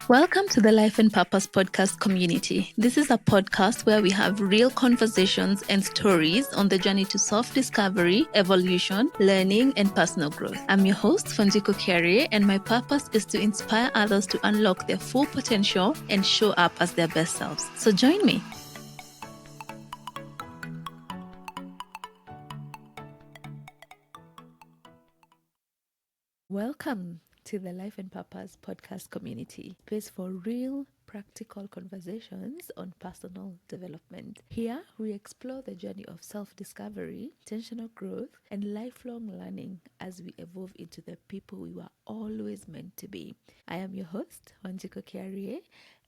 Welcome to the Life and Purpose podcast community. This is a podcast where we have real conversations and stories on the journey to self-discovery, evolution, learning, and personal growth. I'm your host, Fanjiko Kyrie, and my purpose is to inspire others to unlock their full potential and show up as their best selves. So join me. Welcome to the Life and Purpose podcast community, place for real, practical conversations on personal development. Here, we explore the journey of self-discovery, intentional growth, and lifelong learning as we evolve into the people we were always meant to be. I am your host, Wanjiko Kiarie,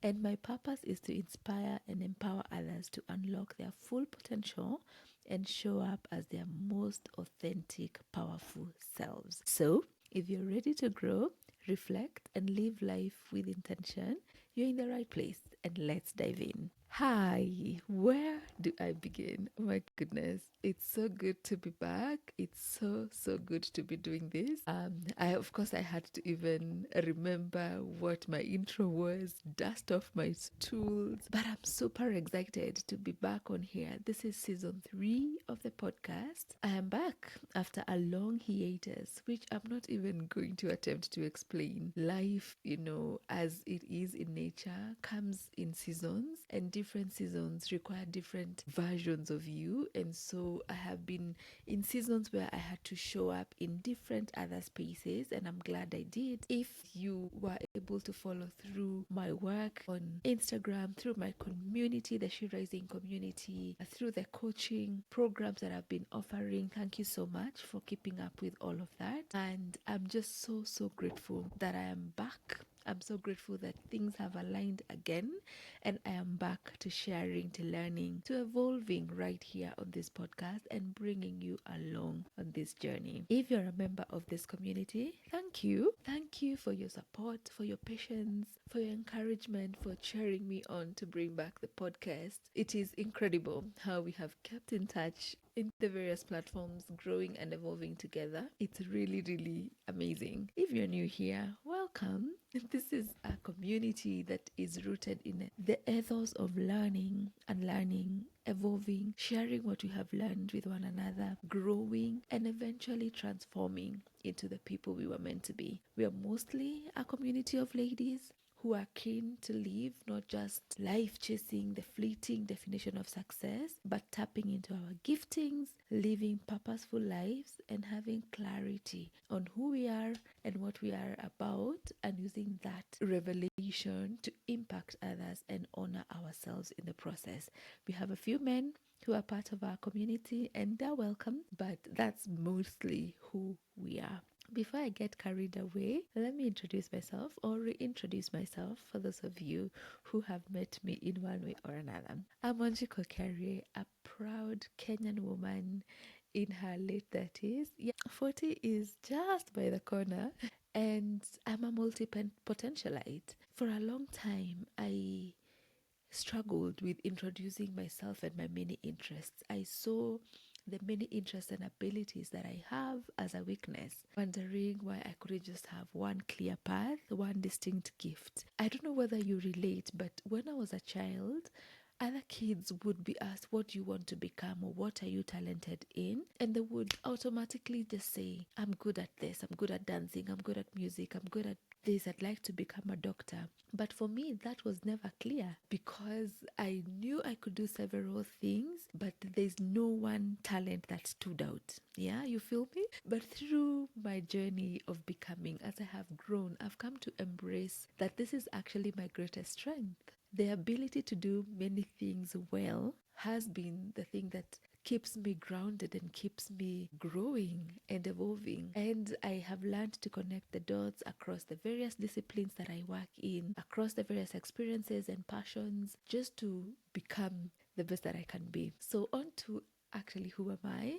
and my purpose is to inspire and empower others to unlock their full potential and show up as their most authentic, powerful selves. So, if you're ready to grow, reflect, and live life with intention, you're in the right place, and let's dive in. Hi, where do I begin? Oh my goodness, it's so good to be back. It's so good to be doing this. I had to even remember what my intro was, dust off my stools, but I'm super excited to be back on here. This is season 3 of the podcast. I am back after a long hiatus, which I'm not even going to attempt to explain. Life, as it is in nature, comes in seasons, and different seasons require different versions of you. And so I have been in seasons where I had to show up in different other spaces, and I'm glad I did. If you were able to follow through my work on Instagram, through my community, the She Rising community, through the coaching programs that I've been offering, thank you so much for keeping up with all of that. And I'm just so grateful that I am back. I'm so grateful that things have aligned again, and I am back to sharing, to learning, to evolving right here on this podcast and bringing you along on this journey. If you're a member of this community, thank you. Thank you for your support, for your patience, for your encouragement, for cheering me on to bring back the podcast. It is incredible how we have kept in touch in the various platforms, growing and evolving together. It's really amazing. If you're new here, welcome. This is a community that is rooted in the ethos of learning, unlearning, evolving, sharing what we have learned with one another, growing, and eventually transforming into the people we were meant to be. We are mostly a community of ladies who are keen to live not just life chasing the fleeting definition of success, but tapping into our giftings, living purposeful lives, and having clarity on who we are and what we are about, and using that revelation to impact others and honor ourselves in the process. We have a few men who are part of our community, and they're welcome, but that's mostly who we are. Before I get carried away, let me introduce myself or reintroduce myself for those of you who have met me in one way or another. I'm Wanjiko Kiarie, a proud Kenyan woman in her late 30s. Yeah, 40 is just by the corner. And I'm a multi-potentialite. For a long time, I struggled with introducing myself and my many interests. I saw the many interests and abilities that I have as a weakness, wondering why I couldn't just have one clear path, one distinct gift. I don't know whether you relate, but when I was a child, other kids would be asked, what do you want to become, or what are you talented in? And they would automatically just say, I'm good at this, I'm good at dancing, I'm good at music, I'm good at this, I'd like to become a doctor. But for me, that was never clear, because I knew I could do several things, but there's no one talent that stood out. Yeah, you feel me? But through my journey of becoming, as I have grown, I've come to embrace that this is actually my greatest strength. The ability to do many things well has been the thing that keeps me grounded and keeps me growing and evolving. And I have learned to connect the dots across the various disciplines that I work in, across the various experiences and passions, just to become the best that I can be. So on to actually, who am I?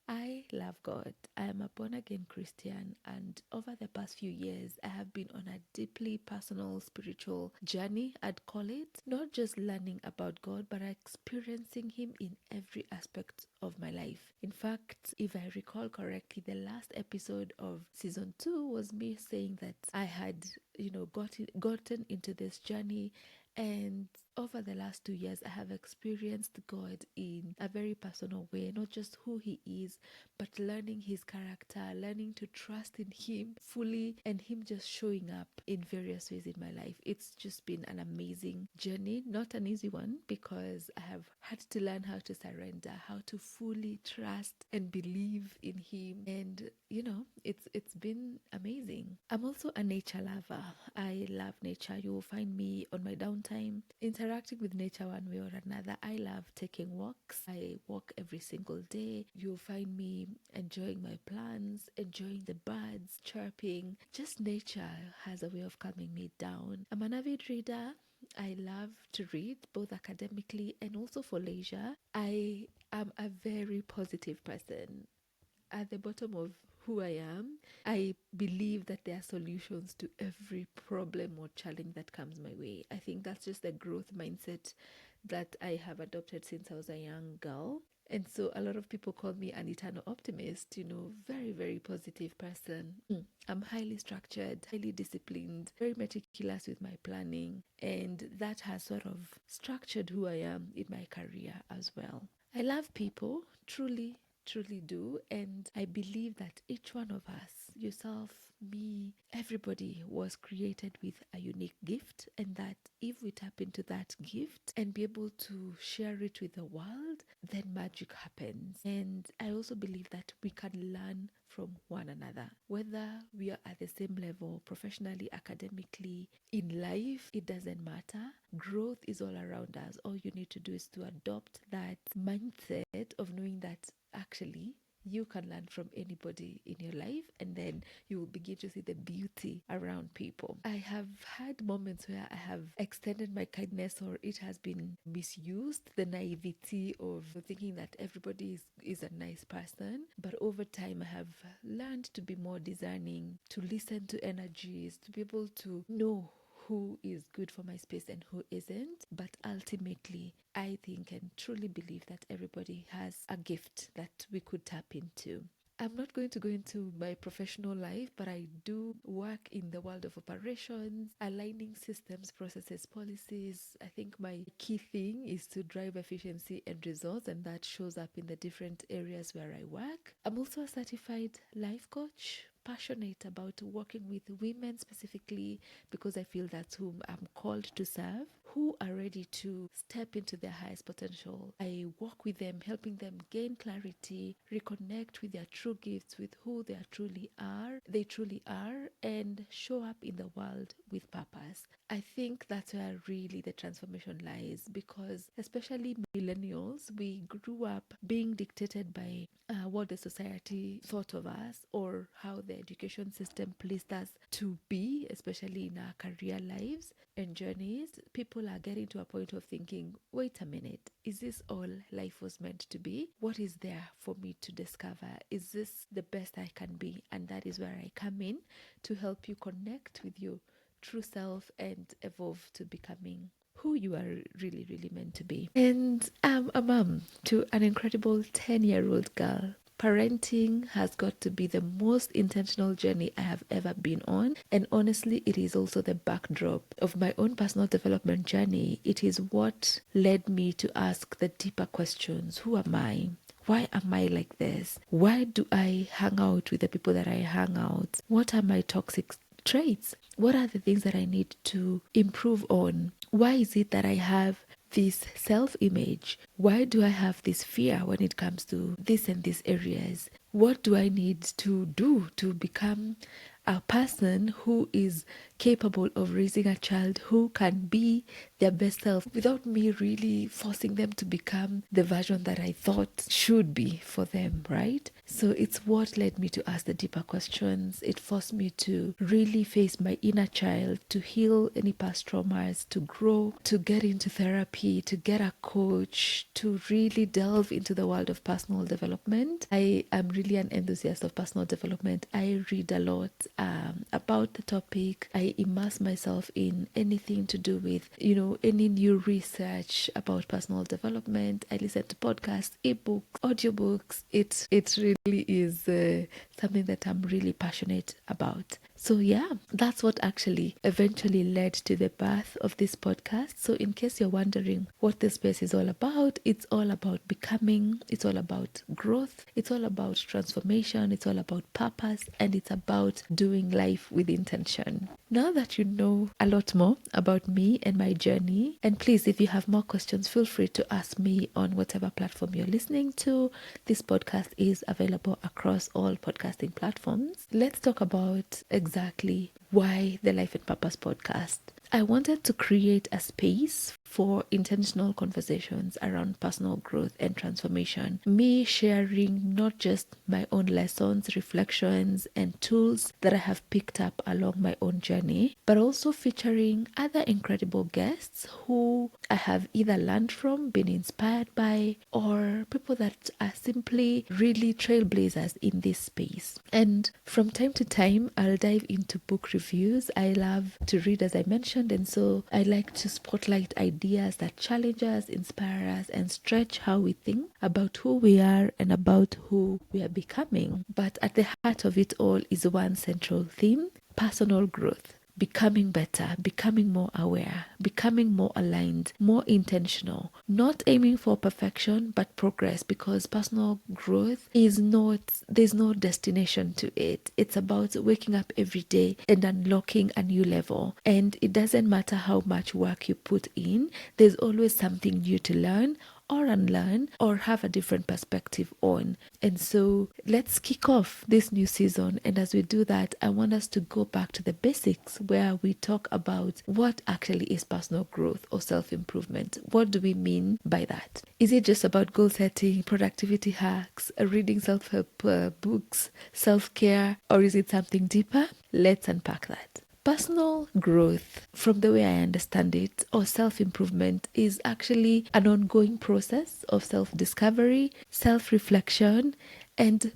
I love God. I am a born again Christian, and over the past few years, I have been on a deeply personal spiritual journey, I'd call it. Not just learning about God, but experiencing Him in every aspect of my life. In fact, if I recall correctly, the last episode of season 2 was me saying that I had, gotten into this journey, and over the last 2 years, I have experienced God in a very personal way, not just who He is, but learning His character, learning to trust in Him fully, and Him just showing up in various ways in my life. It's just been an amazing journey, not an easy one, because I have had to learn how to surrender, how to fully trust and believe in Him. And it's been amazing. I'm also a nature lover. I love nature. You will find me on my downtime interacting with nature one way or another. I love taking walks. I walk every single day. You'll find me enjoying my plants, enjoying the birds chirping. Just nature has a way of calming me down. I'm an avid reader. I love to read both academically and also for leisure. I am a very positive person. At the bottom of who I am, I believe that there are solutions to every problem or challenge that comes my way. I think that's just the growth mindset that I have adopted since I was a young girl. And so a lot of people call me an eternal optimist, very, very positive person. I'm highly structured, highly disciplined, very meticulous with my planning. And that has sort of structured who I am in my career as well. I love people, truly, truly do. And I believe that each one of us, yourself, me, everybody was created with a unique gift. And that if we tap into that gift and be able to share it with the world, then magic happens. And I also believe that we can learn from one another, whether we are at the same level professionally, academically, in life, it doesn't matter. Growth is all around us. All you need to do is to adopt that mindset of knowing that actually you can learn from anybody in your life, and then you will begin to see the beauty around people. I have had moments where I have extended my kindness or it has been misused, the naivety of thinking that everybody is a nice person. But over time, I have learned to be more discerning, to listen to energies, to be able to know who is good for my space and who isn't. But ultimately, I think and truly believe that everybody has a gift that we could tap into. I'm not going to go into my professional life, but I do work in the world of operations, aligning systems, processes, policies. I think my key thing is to drive efficiency and results, and that shows up in the different areas where I work. I'm also a certified life coach, passionate about working with women specifically because I feel that's whom I'm called to serve, who are ready to step into their highest potential. I work with them, helping them gain clarity, reconnect with their true gifts, with who they truly are, and show up in the world with purpose. I think that's where really the transformation lies, because especially millennials, we grew up being dictated by what the society thought of us or how the education system pleased us to be, especially in our career lives and journeys. People are getting to a point of thinking, wait a minute, is this all life was meant to be? What is there for me to discover? Is this the best I can be? And that is where I come in to help you connect with your true self and evolve to becoming who you are really, really meant to be. And I'm a mom to an incredible 10-year-old girl. Parenting has got to be the most intentional journey I have ever been on. And honestly, it is also the backdrop of my own personal development journey. It is what led me to ask the deeper questions. Who am I? Why am I like this? Why do I hang out with the people that I hang out? What are my toxic traits? What are the things that I need to improve on? Why is it that I have this self-image? Why do I have this fear when it comes to this and these areas? What do I need to do to become a person who is capable of raising a child who can be their best self without me really forcing them to become the version that I thought should be for them, right? So it's what led me to ask the deeper questions. It forced me to really face my inner child, to heal any past traumas, to grow, to get into therapy, to get a coach, to really delve into the world of personal development. I am really an enthusiast of personal development. I read a lot about the topic. I immerse myself in anything to do with, any new research about personal development. I listen to podcasts, ebooks, audiobooks. It really is something that I'm really passionate about. So yeah, that's what actually eventually led to the birth of this podcast. So in case you're wondering what this space is all about, it's all about becoming, it's all about growth, it's all about transformation, it's all about purpose, and it's about doing life with intention. Now that you know a lot more about me and my journey, and please, if you have more questions, feel free to ask me on whatever platform you're listening to. This podcast is available across all podcasting platforms. Let's talk about exactly why the Life and Purpose podcast. I wanted to create a space for intentional conversations around personal growth and transformation. Me sharing not just my own lessons, reflections, and tools that I have picked up along my own journey, but also featuring other incredible guests who I have either learned from, been inspired by, or people that are simply really trailblazers in this space. And from time to time, I'll dive into book reviews. I love to read, as I mentioned, and so I like to spotlight ideas that challenge us, inspire us, and stretch how we think about who we are and about who we are becoming. But at the heart of it all is one central theme: personal growth. Becoming better, becoming more aware, becoming more aligned, more intentional, not aiming for perfection, but progress, because personal growth is not, there's no destination to it. It's about waking up every day and unlocking a new level. And it doesn't matter how much work you put in, there's always something new to learn or unlearn or have a different perspective on. And so let's kick off this new season. And as we do that, I want us to go back to the basics where we talk about what actually is personal growth or self-improvement. What do we mean by that? Is it just about goal setting, productivity hacks, reading self-help books, self-care, or is it something deeper? Let's unpack that. Personal growth, from the way I understand it, or self-improvement, is actually an ongoing process of self-discovery, self-reflection, and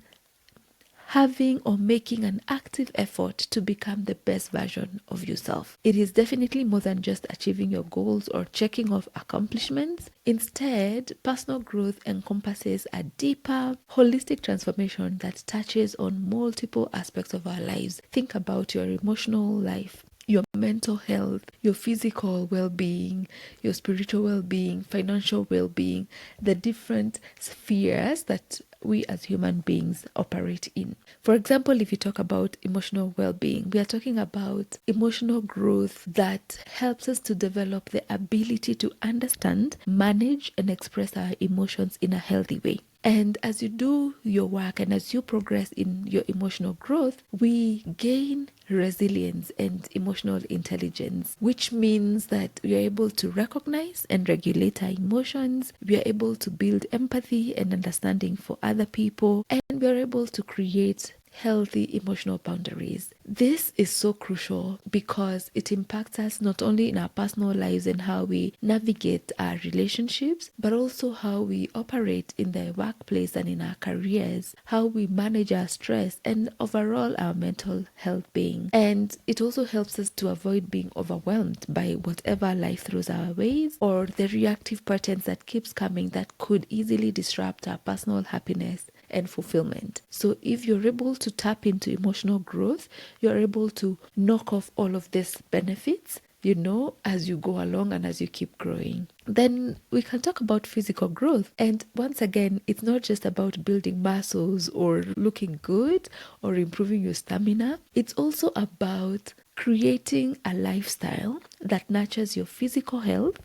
having or making an active effort to become the best version of yourself. It is definitely more than just achieving your goals or checking off accomplishments. Instead, personal growth encompasses a deeper, holistic transformation that touches on multiple aspects of our lives. Think about your emotional life, your mental health, your physical well-being, your spiritual well-being, financial well-being, the different spheres that we as human beings operate in. For example, if you talk about emotional well-being, we are talking about emotional growth that helps us to develop the ability to understand, manage, and express our emotions in a healthy way. And as you do your work and as you progress in your emotional growth, we gain resilience and emotional intelligence, which means that we are able to recognize and regulate our emotions. We are able to build empathy and understanding for other people, and we are able to create healthy emotional boundaries. This is so crucial because it impacts us not only in our personal lives and how we navigate our relationships, but also how we operate in the workplace and in our careers, how we manage our stress, and overall our mental health being. And it also helps us to avoid being overwhelmed by whatever life throws our ways, or the reactive patterns that keeps coming that could easily disrupt our personal happiness and fulfillment. So if you're able to tap into emotional growth, you're able to knock off all of these benefits, as you go along and as you keep growing. Then we can talk about physical growth. And once again, it's not just about building muscles or looking good or improving your stamina. It's also about creating a lifestyle that nurtures your physical health,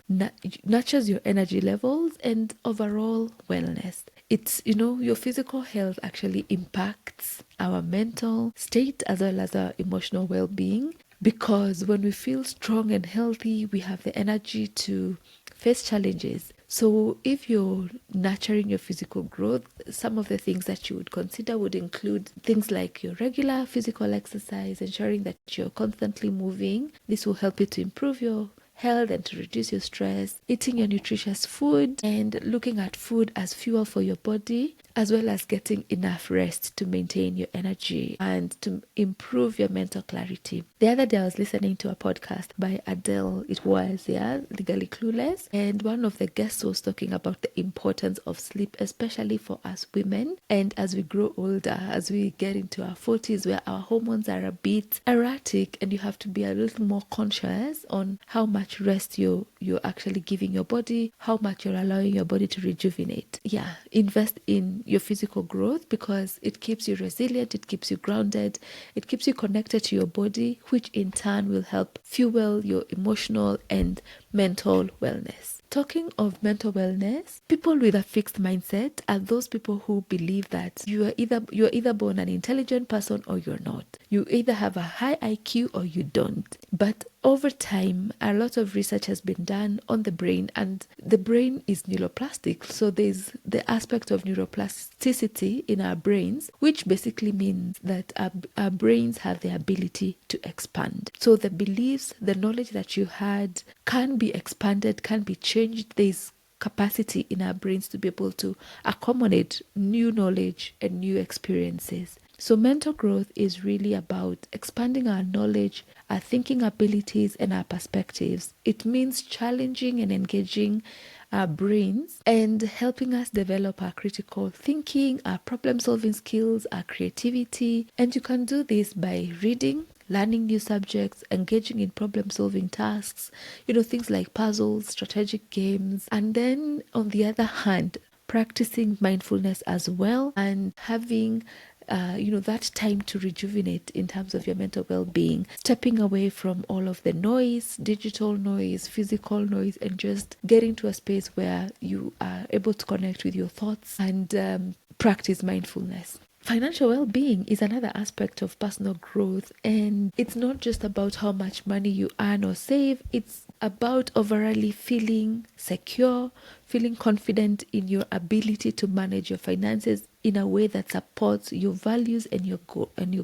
nurtures your energy levels, and overall wellness. It's, your physical health actually impacts our mental state as well as our emotional well-being. because when we feel strong and healthy, we have the energy to face challenges. So if you're nurturing your physical growth, some of the things that you would consider would include things like your regular physical exercise, ensuring that you're constantly moving. This will help you to improve your health and to reduce your stress, eating your nutritious food and looking at food as fuel for your body, as well as getting enough rest to maintain your energy and to improve your mental clarity. The other day I was listening to a podcast by Adele, Legally Clueless, and one of the guests was talking about the importance of sleep, especially for us women. And as we grow older, as we get into our 40s, where our hormones are a bit erratic and you have to be a little more conscious on how much rest you're actually giving your body, how much you're allowing your body to rejuvenate. Yeah, invest in your physical growth because it keeps you resilient, it keeps you grounded, it keeps you connected to your body, which in turn will help fuel your emotional and mental wellness. Talking of mental wellness, people with a fixed mindset are those people who believe that you're either born an intelligent person or you're not. You either have a high IQ or you don't. But over time, a lot of research has been done on the brain, and the brain is neuroplastic. So there's the aspect of neuroplasticity in our brains, which basically means that our brains have the ability to expand. So the beliefs, the knowledge that you had can be expanded, can be changed. There's capacity in our brains to be able to accommodate new knowledge and new experiences. So mental growth is really about expanding our knowledge, our thinking abilities, and our perspectives. It means challenging and engaging our brains and helping us develop our critical thinking, our problem-solving skills, our creativity. And you can do this by reading, learning new subjects, engaging in problem-solving tasks, things like puzzles, strategic games. And then on the other hand, practicing mindfulness as well and having that time to rejuvenate in terms of your mental well-being, stepping away from all of the noise, digital noise, physical noise, and just getting to a space where you are able to connect with your thoughts and practice mindfulness. Financial well-being is another aspect of personal growth, and it's not just about how much money you earn or save. It's about overall feeling secure, feeling confident in your ability to manage your finances in a way that supports your values and your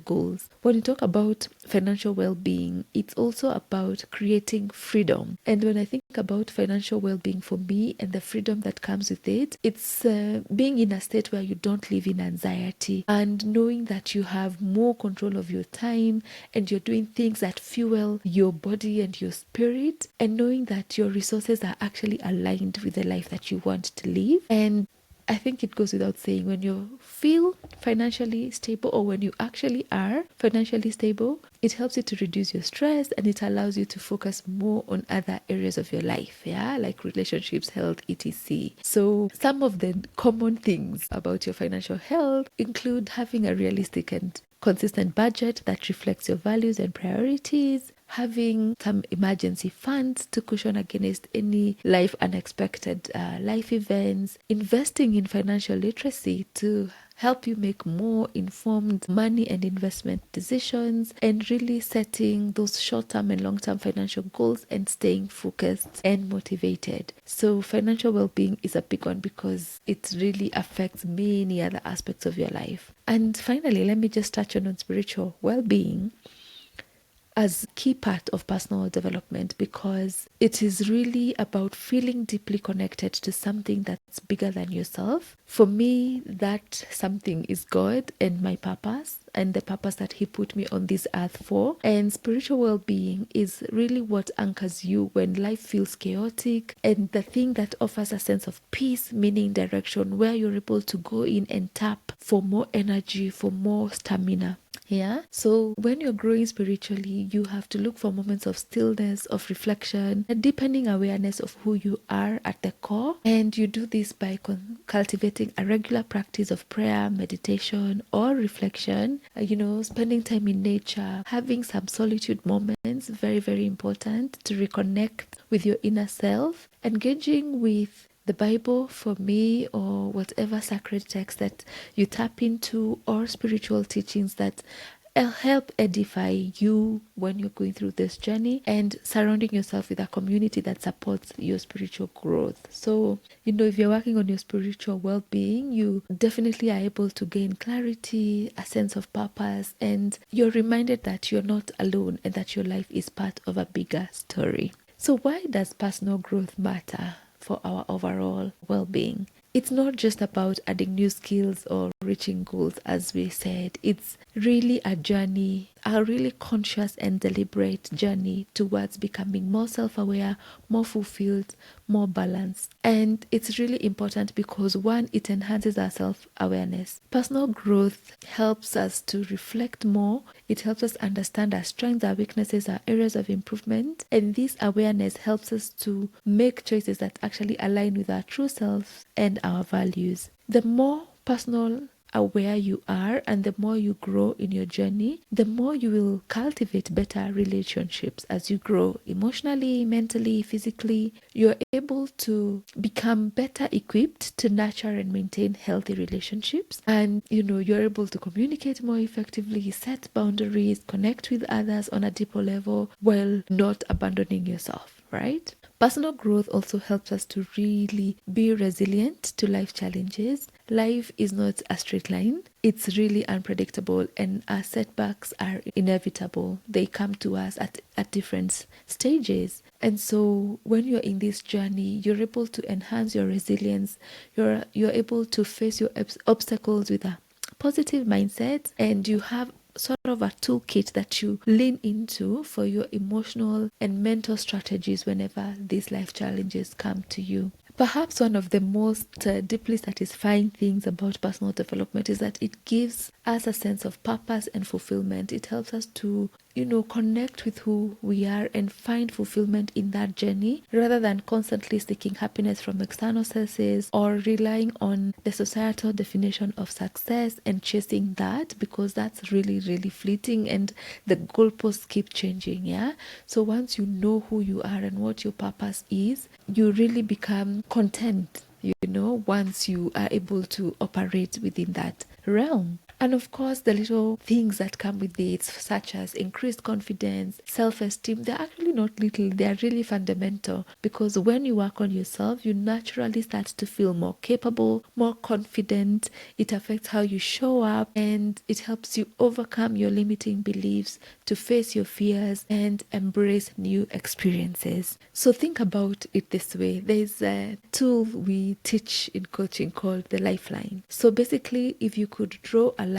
goals. When you talk about financial well-being, it's also about creating freedom. And when I think about financial well-being for me and the freedom that comes with it, it's being in a state where you don't live in anxiety and knowing that you have more control of your time and you're doing things that fuel your body and your spirit, and knowing that your resources are actually aligned with the life that you want to live. And I think it goes without saying, when you feel financially stable, or when you actually are financially stable, it helps you to reduce your stress and it allows you to focus more on other areas of your life, like relationships, health, etc. So some of the common things about your financial health include having a realistic and consistent budget that reflects your values and priorities, having some emergency funds to cushion against any unexpected life events, investing in financial literacy to help you make more informed money and investment decisions, and really setting those short-term and long-term financial goals and staying focused and motivated. So financial well-being is a big one because it really affects many other aspects of your life. And finally, let me just touch on spiritual well-being as a key part of personal development, because it is really about feeling deeply connected to something that's bigger than yourself. For me, that something is God and my purpose, and the purpose that He put me on this earth for. And spiritual well-being is really what anchors you when life feels chaotic, and the thing that offers a sense of peace, meaning direction, where you're able to go in and tap for more energy, for more stamina. So when you're growing spiritually, you have to look for moments of stillness, of reflection, a deepening awareness of who you are at the core. And you do this by cultivating a regular practice of prayer, meditation, or reflection, spending time in nature, having some solitude moments, very, very important to reconnect with your inner self, engaging with the Bible for me, or whatever sacred text that you tap into, or spiritual teachings that help edify you when you're going through this journey, and surrounding yourself with a community that supports your spiritual growth. So, if you're working on your spiritual well-being, you definitely are able to gain clarity, a sense of purpose, and you're reminded that you're not alone and that your life is part of a bigger story. So why does personal growth matter for our overall well-being? It's not just about adding new skills or reaching goals, as we said. It's really a journey, a really conscious and deliberate journey towards becoming more self-aware, more fulfilled, more balanced. And it's really important because, one, it enhances our self-awareness. Personal growth helps us to reflect more. It helps us understand our strengths, our weaknesses, our areas of improvement. And this awareness helps us to make choices that actually align with our true selves and our values. The more personal aware you are and the more you grow in your journey, the more you will cultivate better relationships as you grow emotionally, mentally, physically. You're able to become better equipped to nurture and maintain healthy relationships, and you're able to communicate more effectively, set boundaries, connect with others on a deeper level while not abandoning yourself, right? Personal growth also helps us to really be resilient to life challenges. Life is not a straight line. It's really unpredictable, and our setbacks are inevitable. They come to us at different stages. And so when you're in this journey, you're able to enhance your resilience. You're able to face your obstacles with a positive mindset, and you have sort of a toolkit that you lean into for your emotional and mental strategies whenever these life challenges come to you. Perhaps one of the most deeply satisfying things about personal development is that it gives us a sense of purpose and fulfillment. It helps us to, connect with who we are and find fulfillment in that journey rather than constantly seeking happiness from external sources or relying on the societal definition of success and chasing that, because that's really, really fleeting and the goalposts keep changing. Yeah. So once you know who you are and what your purpose is, you really become content, once you are able to operate within that realm. And of course, the little things that come with it, such as increased confidence, self-esteem, they're actually not little, they're really fundamental, because when you work on yourself, you naturally start to feel more capable, more confident. It affects how you show up, and it helps you overcome your limiting beliefs, to face your fears and embrace new experiences. So think about it this way. There's a tool we teach in coaching called the lifeline. So basically, if you could draw a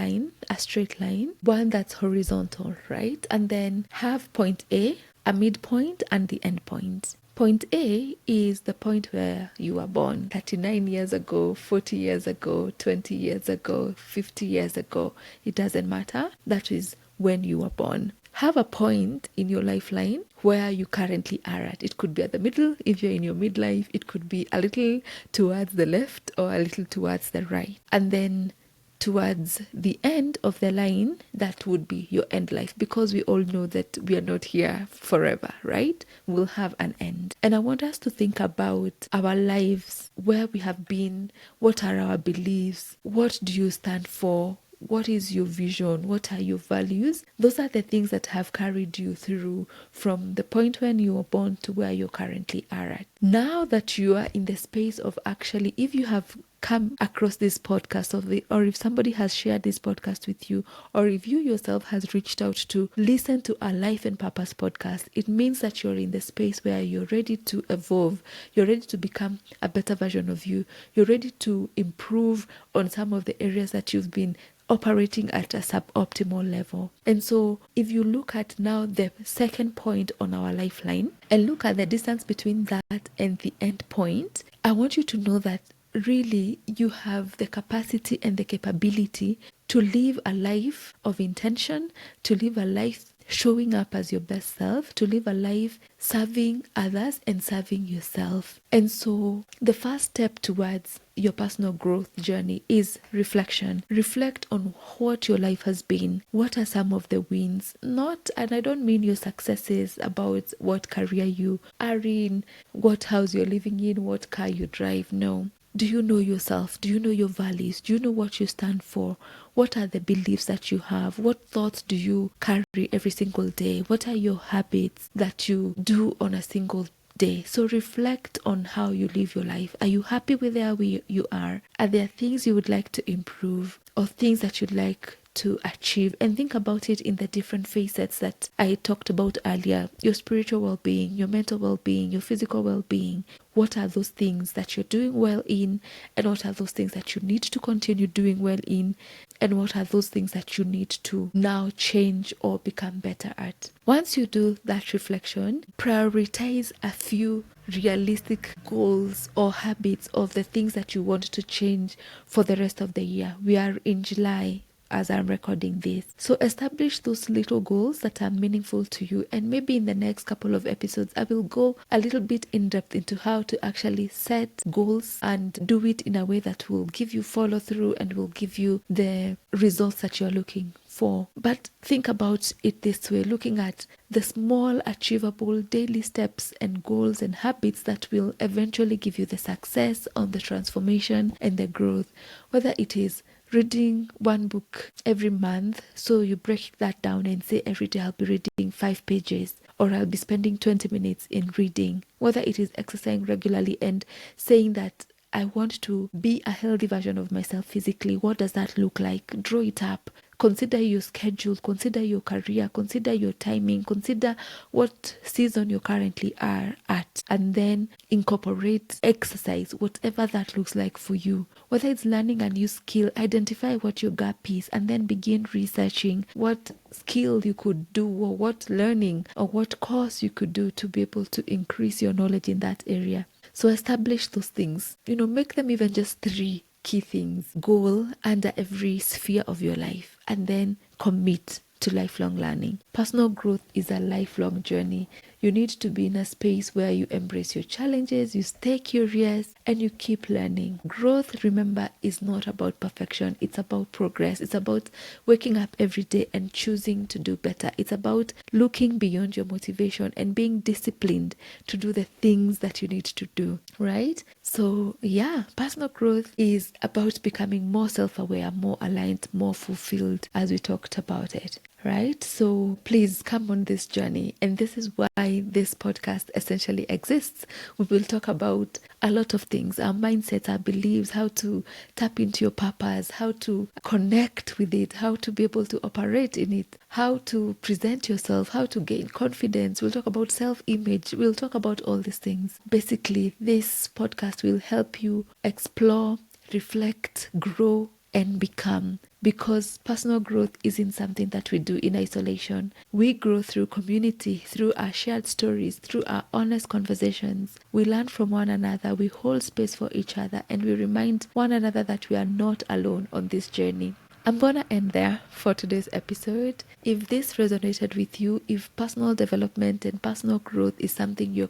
straight line, one that's horizontal, right? And then have point A, a midpoint, and the end point. Point A is the point where you were born 39 years ago, 40 years ago, 20 years ago, 50 years ago. It doesn't matter. That is when you were born. Have a point in your lifeline where you currently are at. It could be at the middle if you're in your midlife. It could be a little towards the left or a little towards the right. And then towards the end of the line, that would be your end life, because we all know that we are not here forever, right? We'll have an end. And I want us to think about our lives, where we have been, what are our beliefs, what do you stand for? What is your vision? What are your values? Those are the things that have carried you through from the point when you were born to where you currently are at. Now that you are in the space of actually, if you have come across this podcast or if somebody has shared this podcast with you, or if you yourself has reached out to listen to our Life and Purpose podcast, it means that you're in the space where you're ready to evolve. You're ready to become a better version of you. You're ready to improve on some of the areas that you've been operating at a suboptimal level. And so if you look at now the second point on our lifeline and look at the distance between that and the end point, I want you to know that really you have the capacity and the capability to live a life of intention, to live a life showing up as your best self, to live a life serving others and serving yourself. And so the first step towards your personal growth journey is reflection. Reflect on what your life has been. What are some of the wins? And I don't mean your successes about what career you are in, what house you're living in, what car you drive. No. Do you know yourself? Do you know your values? Do you know what you stand for? What are the beliefs that you have? What thoughts do you carry every single day? What are your habits that you do on a single day? So reflect on how you live your life. Are you happy with where you are? Are there things you would like to improve or things that you'd like to achieve? And think about it in the different facets that I talked about earlier: your spiritual well-being, your mental well-being, your physical well-being. What are those things that you're doing well in, and what are those things that you need to continue doing well in, and what are those things that you need to now change or become better at? Once you do that reflection, prioritize a few realistic goals or habits of the things that you want to change for the rest of the year. We are in July as I'm recording this. So establish those little goals that are meaningful to you, and maybe in the next couple of episodes I will go a little bit in depth into how to actually set goals and do it in a way that will give you follow through and will give you the results that you're looking for. But think about it this way, looking at the small achievable daily steps and goals and habits that will eventually give you the success on the transformation and the growth. Whether it is reading one book every month, so you break that down and say every day I'll be reading 5 pages, or I'll be spending 20 minutes in reading. Whether it is exercising regularly and saying that I want to be a healthy version of myself physically. What does that look like? Draw it up. Consider your schedule, consider your career, consider your timing, consider what season you currently are at, and then incorporate exercise, whatever that looks like for you. Whether it's learning a new skill, identify what your gap is and then begin researching what skill you could do, or what learning or what course you could do to be able to increase your knowledge in that area. So establish those things, make them even just 3 key things, goal under every sphere of your life, and then commit to lifelong learning. Personal growth is a lifelong journey. You need to be in a space where you embrace your challenges, you stay curious, and you keep learning. Growth, remember, is not about perfection. It's about progress. It's about waking up every day and choosing to do better. It's about looking beyond your motivation and being disciplined to do the things that you need to do, right? So yeah, personal growth is about becoming more self-aware, more aligned, more fulfilled, as we talked about it. Right? So please come on this journey. And this is why this podcast essentially exists. We will talk about a lot of things, our mindsets, our beliefs, how to tap into your purpose, how to connect with it, how to be able to operate in it, how to present yourself, how to gain confidence. We'll talk about self-image. We'll talk about all these things. Basically, this podcast will help you explore, reflect, grow, and become, because personal growth isn't something that we do in isolation. We grow through community, through our shared stories, through our honest conversations. We learn from one another, we hold space for each other, and we remind one another that we are not alone on this journey. I'm gonna end there for today's episode. If this resonated with you, if personal development and personal growth is something you're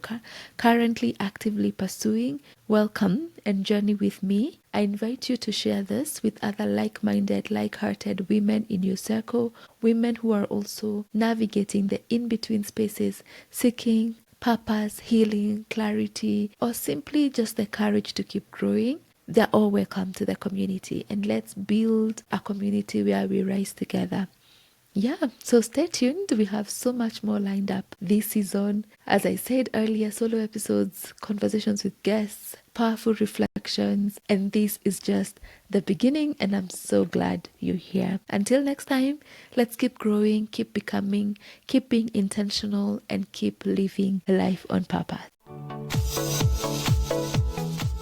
currently actively pursuing, welcome and journey with me. I invite you to share this with other like-minded, like-hearted women in your circle, women who are also navigating the in-between spaces, seeking purpose, healing, clarity, or simply just the courage to keep growing. They're all welcome to the community, and let's build a community where we rise together. Yeah, so stay tuned. We have so much more lined up this season. As I said earlier, solo episodes, conversations with guests, powerful reflections, and this is just the beginning, and I'm so glad you're here. Until next time, let's keep growing, keep becoming, keep being intentional, and keep living life on purpose.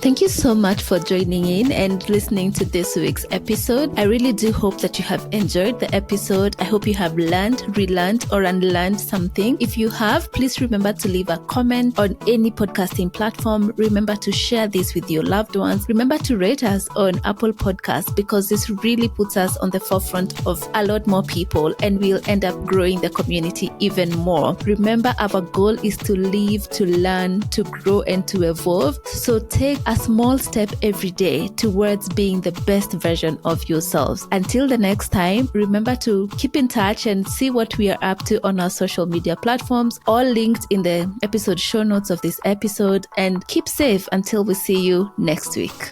Thank you so much for joining in and listening to this week's episode. I really do hope that you have enjoyed the episode. I hope you have learned, relearned, or unlearned something. If you have, please remember to leave a comment on any podcasting platform. Remember to share this with your loved ones. Remember to rate us on Apple Podcasts, because this really puts us on the forefront of a lot more people, and we'll end up growing the community even more. Remember, our goal is to live, to learn, to grow, and to evolve. So take a small step every day towards being the best version of yourselves. Until the next time, remember to keep in touch and see what we are up to on our social media platforms, all linked in the episode show notes of this episode, and keep safe until we see you next week.